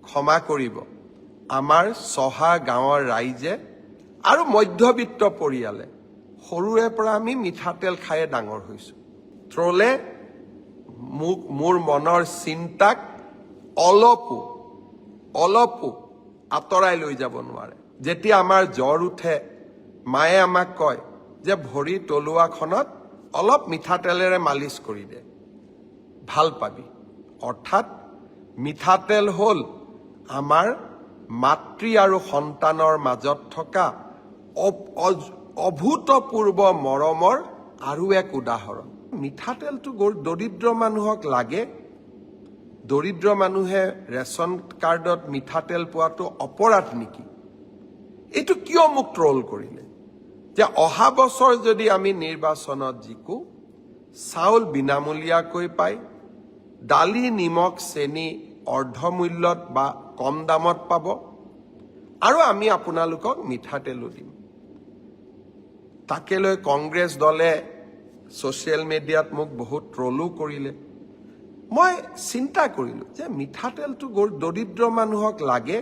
ক্ষমা কৰিব আমাৰ চহা গাঁৱৰ ৰাইজে আৰু মধ্যবিত্ত পৰিয়ালে সৰুৰে পৰা আমি মিঠাতেল খায়ে ডাঙৰ হৈছোঁ। ট্ৰলে মোৰ মনৰ চিন্তাক অলপো আঁতৰাই লৈ যাব নোৱাৰে। যেতিয়া আমাৰ জ্বৰ উঠে মায়ে আমাক কয় যে ভৰি তলুৱাখনত অলপ মিঠাতেলেৰে মালিচ কৰি দে, ভাল পাবি। অৰ্থাৎ মিঠাতেল হ'ল আমাৰ মাতৃ আৰু সন্তানৰ মাজত থকা অভূতপূৰ্ব মৰমৰ আৰু এক উদাহৰণ। মিঠাতেলটো দৰিদ্ৰ মানুহক লাগে। দৰিদ্ৰ মানুহে ৰেচন কাৰ্ডত মিঠাতেল পোৱাটো অপৰাধ নেকি? এইটো কিয় মোক ট্ৰল কৰিলে? যে অহা বছৰ যদি আমি নিৰ্বাচনত জিকো, চাউল বিনামূলীয়াকৈ পায়, দালি নিমখ চেনি অৰ্ধমূল্যত বা কম দামত পাব, আৰু আমি আপোনালোকক মিঠাতেলো দিম। তাকে লৈ কংগ্ৰেছ দলে ছ'চিয়েল মিডিয়াত মোক বহুত ট্ৰলো কৰিলে। মই চিন্তা কৰিলোঁ যে মিঠাতেলটো দৰিদ্ৰ মানুহক লাগে।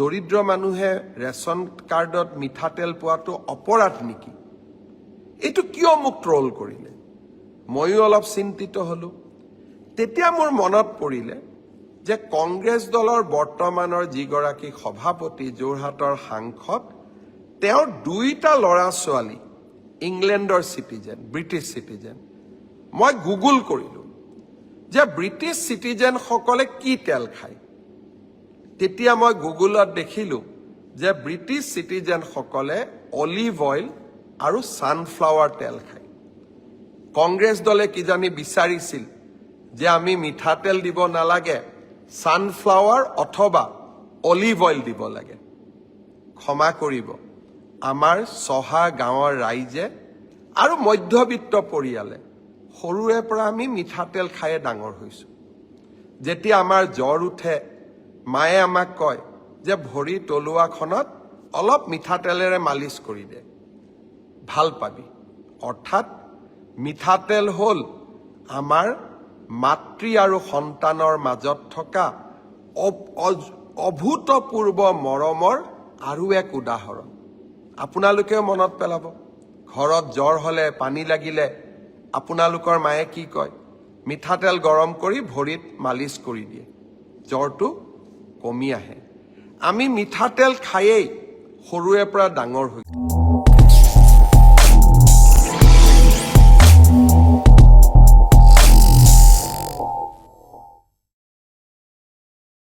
দৰিদ্ৰ মানুহে ৰেচন কাৰ্ডত মিঠাতেল পোৱাটো অপৰাধ নেকি? এইটো কিয় মোক ট্ৰল কৰিলে? ময়ো অলপ চিন্তিত হ'লোঁ। তেতিয়া মোৰ মনত পৰিলে যে কংগ্ৰেছ দলৰ বৰ্তমানৰ যিগৰাকী সভাপতি, যোৰহাটৰ সাংসদ, তেওঁৰ 2টা ল'ৰা ছোৱালী ইংলেণ্ডৰ চিটিজেন, ব্ৰিটিছ চিটিজেন। মই গুগল কৰিলোঁ যে ব্ৰিটিছ চিটিজেনসকলে কি তেল খায়। তেতিয়া মই গুগলত দেখিলোঁ যে ব্ৰিটিছ চিটিজেনসকলে অলিভ অইল আৰু ছানফ্লাৱাৰ তেল খায়। কংগ্ৰেছ দলে কিজানি বিচাৰিছিল যে আমি মিঠাতেল দিব নালাগে, ছানফ্লাৱাৰ অথবা অলিভ অইল দিব লাগে। ক্ষমা কৰিব আমাৰ চহা গাঁৱৰ ৰাইজে আৰু মধ্যবিত্ত পৰিয়ালে সৰুৰে পৰা আমি মিঠাতেল খায়ে ডাঙৰ হৈছোঁ। যেতিয়া আমাৰ জ্বৰ উঠে মায়ে আমাক কয় যে ভৰি তলুৱাখনত অলপ মিঠাতেলেৰে মালিচ কৰি দে, ভাল পাবি। অৰ্থাৎ মিঠাতেল হ'ল আমাৰ মাতৃ আৰু সন্তানৰ মাজত থকা অভূতপূৰ্ব মৰমৰ আৰু এক উদাহৰণ। আপোনালোকেও মনত পেলাব, ঘৰত জ্বৰ হ'লে, পানী লাগিলে আপোনালোকৰ মায়ে কি কয়? মিঠাতেল গৰম কৰি ভৰিত মালিচ কৰি দিয়ে, জ্বৰটো কমি আহে। আমি মিঠাতেল খায়েই সৰুৰে পৰা ডাঙৰ হৈছোঁ।